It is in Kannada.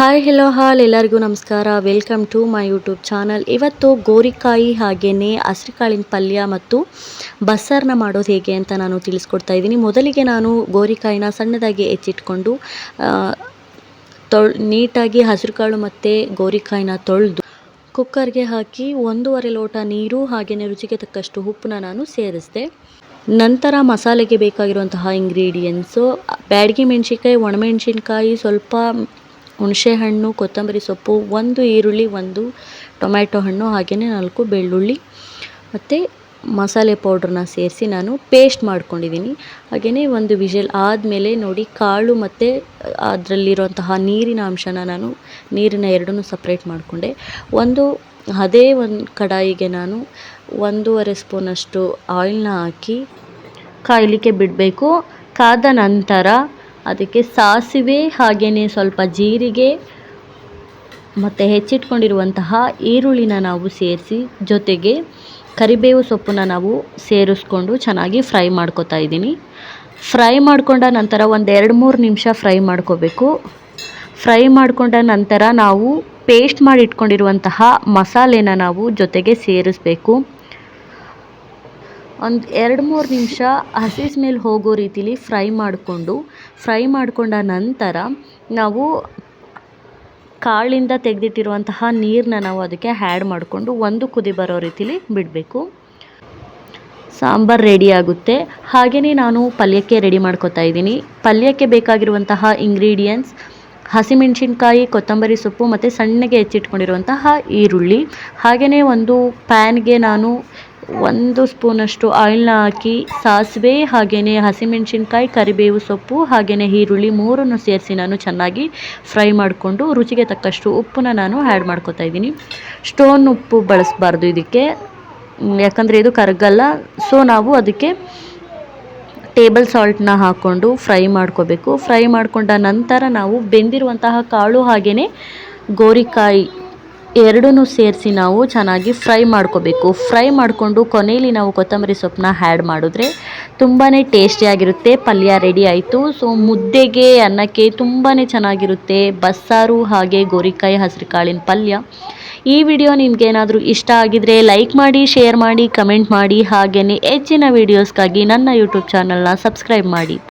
ಹಾಯ್ ಹೆಲೋ ಹಾಲ್ ಎಲ್ಲರಿಗೂ ನಮಸ್ಕಾರ. Welcome to my YouTube channel. ಇವತ್ತು ಗೋರಿಕಾಯಿ ಹಾಗೆಯೇ ಹಸಿರುಕಾಳಿನ ಪಲ್ಯ ಮತ್ತು ಬಸ್ಸಾರನ್ನ ಮಾಡೋದು ಹೇಗೆ ಅಂತ ನಾನು ತಿಳಿಸ್ಕೊಡ್ತಾ ಇದ್ದೀನಿ. ಮೊದಲಿಗೆ ನಾನು ಗೋರಿಕಾಯಿನ ಸಣ್ಣದಾಗಿ ಹೆಚ್ಚಿಟ್ಕೊಂಡು ನೀಟಾಗಿ ಹಸಿರುಕಾಳು ಮತ್ತು ಗೋರಿಕಾಯಿನ ತೊಳೆದು ಕುಕ್ಕರ್ಗೆ ಹಾಕಿ 1.5 ಲೋಟ ನೀರು ಹಾಗೆಯೇ ರುಚಿಗೆ ತಕ್ಕಷ್ಟು ಉಪ್ಪನ್ನ ನಾನು ಸೇರಿಸಿದೆ. ನಂತರ ಮಸಾಲೆಗೆ ಬೇಕಾಗಿರುವಂತಹ ಇಂಗ್ರೀಡಿಯೆಂಟ್ಸು ಬ್ಯಾಡಗಿ ಮೆಣಸಿನ್ಕಾಯಿ, ಒಣಮೆಣಸಿನ್ಕಾಯಿ, ಸ್ವಲ್ಪ ಹುಣಸೆಹಣ್ಣು, ಕೊತ್ತಂಬರಿ ಸೊಪ್ಪು, 1 ಈರುಳ್ಳಿ, 1 ಟೊಮ್ಯಾಟೊ ಹಣ್ಣು ಹಾಗೆಯೇ 4 ಬೆಳ್ಳುಳ್ಳಿ ಮತ್ತು ಮಸಾಲೆ ಪೌಡ್ರನ್ನ ಸೇರಿಸಿ ನಾನು ಪೇಸ್ಟ್ ಮಾಡ್ಕೊಂಡಿದ್ದೀನಿ. ಹಾಗೆಯೇ 1 ವಿಷಲ್ ಆದಮೇಲೆ ನೋಡಿ ಕಾಳು ಮತ್ತು ಅದರಲ್ಲಿರುವಂತಹ ನೀರಿನ ಅಂಶನ ನಾನು ನೀರಿನ ಎರಡನ್ನೂ ಸಪ್ರೇಟ್ ಮಾಡಿಕೊಂಡೆ. ಅದೇ ಒಂದು ಕಡಾಯಿಗೆ ನಾನು 1.5 ಸ್ಪೂನಷ್ಟು ಆಯಿಲ್ನ ಹಾಕಿ ಕಾಯಲಿಕ್ಕೆ ಬಿಡಬೇಕು. ಕಾದ ನಂತರ ಅದಕ್ಕೆ ಸಾಸಿವೆ ಹಾಗೆಯೇ ಸ್ವಲ್ಪ ಜೀರಿಗೆ ಮತ್ತು ಹೆಚ್ಚಿಟ್ಕೊಂಡಿರುವಂತಹ ಈರುಳ್ಳಿನ ನಾವು ಸೇರಿಸಿ ಜೊತೆಗೆ ಕರಿಬೇವು ಸೊಪ್ಪನ್ನ ನಾವು ಸೇರಿಸ್ಕೊಂಡು ಚೆನ್ನಾಗಿ ಫ್ರೈ ಮಾಡ್ಕೊತಾ ಇದ್ದೀನಿ. ಫ್ರೈ ಮಾಡಿಕೊಂಡ ನಂತರ 1-2-3 ನಿಮಿಷ ಫ್ರೈ ಮಾಡ್ಕೋಬೇಕು. ಫ್ರೈ ಮಾಡಿಕೊಂಡ ನಂತರ ನಾವು ಪೇಸ್ಟ್ ಮಾಡಿ ಇಟ್ಕೊಂಡಿರುವಂತಹ ಮಸಾಲೆನ ನಾವು ಜೊತೆಗೆ ಸೇರಿಸ್ಬೇಕು. 2-3 ನಿಮಿಷ ಹಸಿ ಸ್ಮೆಲ್ ಹೋಗೋ ರೀತಿಲಿ ಫ್ರೈ ಮಾಡಿಕೊಂಡ ನಂತರ ನಾವು ಕಾಳಿಂದ ತೆಗೆದಿಟ್ಟಿರುವಂತಹ ನೀರನ್ನ ನಾವು ಅದಕ್ಕೆ ಆ್ಯಡ್ ಮಾಡಿಕೊಂಡು 1 ಕುದಿ ಬರೋ ರೀತಿಲಿ ಬಿಡಬೇಕು. ಸಾಂಬಾರು ರೆಡಿ ಆಗುತ್ತೆ. ಹಾಗೆಯೇ ನಾನು ಪಲ್ಯಕ್ಕೆ ರೆಡಿ ಮಾಡ್ಕೊತಾ ಇದ್ದೀನಿ. ಪಲ್ಯಕ್ಕೆ ಬೇಕಾಗಿರುವಂತಹ ಇಂಗ್ರೀಡಿಯೆಂಟ್ಸ್ ಹಸಿಮೆಣಸಿನ್ಕಾಯಿ, ಕೊತ್ತಂಬರಿ ಸೊಪ್ಪು ಮತ್ತು ಸಣ್ಣಗೆ ಹೆಚ್ಚಿಟ್ಕೊಂಡಿರುವಂತಹ ಈರುಳ್ಳಿ. ಹಾಗೆಯೇ ಒಂದು ಪ್ಯಾನ್ಗೆ ನಾನು 1 ಸ್ಪೂನಷ್ಟು ಆಯಿಲ್ನ ಹಾಕಿ ಸಾಸಿವೆ ಹಾಗೆಯೇ ಹಸಿಮೆಣಸಿನ್ಕಾಯಿ, ಕರಿಬೇವು ಸೊಪ್ಪು ಹಾಗೆಯೇ ಈರುಳ್ಳಿ 3ನ್ನು ಸೇರಿಸಿ ನಾನು ಚೆನ್ನಾಗಿ ಫ್ರೈ ಮಾಡಿಕೊಂಡು ರುಚಿಗೆ ತಕ್ಕಷ್ಟು ಉಪ್ಪನ್ನ ನಾನು ಆ್ಯಡ್ ಮಾಡ್ಕೊತಾ ಇದ್ದೀನಿ. ಸ್ಟೋನ್ ಉಪ್ಪು ಬಳಸಬಾರ್ದು ಇದಕ್ಕೆ, ಯಾಕಂದರೆ ಇದು ಕರಗಲ್ಲ. ಸೊ ನಾವು ಅದಕ್ಕೆ ಟೇಬಲ್ ಸಾಲ್ಟನ್ನ ಹಾಕ್ಕೊಂಡು ಫ್ರೈ ಮಾಡ್ಕೋಬೇಕು. ಫ್ರೈ ಮಾಡಿಕೊಂಡ ನಂತರ ನಾವು ಬೆಂದಿರುವಂತಹ ಕಾಳು ಹಾಗೆಯೇ ಗೋರಿಕಾಯಿ ಎರಡನ್ನೂ ಸೇರಿಸಿ ನಾವು ಚೆನ್ನಾಗಿ ಫ್ರೈ ಮಾಡ್ಕೋಬೇಕು. ಫ್ರೈ ಮಾಡಿಕೊಂಡು ಕೊನೆಯಲ್ಲಿ ನಾವು ಕೊತ್ತಂಬರಿ ಸೊಪ್ಪನ್ನ ಆ್ಯಡ್ ಮಾಡಿದ್ರೆ ತುಂಬಾ ಟೇಸ್ಟಿಯಾಗಿರುತ್ತೆ. ಪಲ್ಯ ರೆಡಿ ಆಯಿತು. ಸೊ ಮುದ್ದೆಗೆ, ಅನ್ನಕ್ಕೆ ತುಂಬಾ ಚೆನ್ನಾಗಿರುತ್ತೆ ಬಸ್ಸಾರು ಹಾಗೆ ಗೋರಿಕಾಯಿ ಹಸಿರುಕಾಳಿನ ಪಲ್ಯ. ಈ ವಿಡಿಯೋ ನಿಮಗೇನಾದರೂ ಇಷ್ಟ ಆಗಿದರೆ ಲೈಕ್ ಮಾಡಿ, ಶೇರ್ ಮಾಡಿ, ಕಮೆಂಟ್ ಮಾಡಿ. ಹಾಗೆಯೇ ಹೆಚ್ಚಿನ ವೀಡಿಯೋಸ್ಗಾಗಿ ನನ್ನ ಯೂಟ್ಯೂಬ್ ಚಾನಲ್ನ ಸಬ್ಸ್ಕ್ರೈಬ್ ಮಾಡಿ.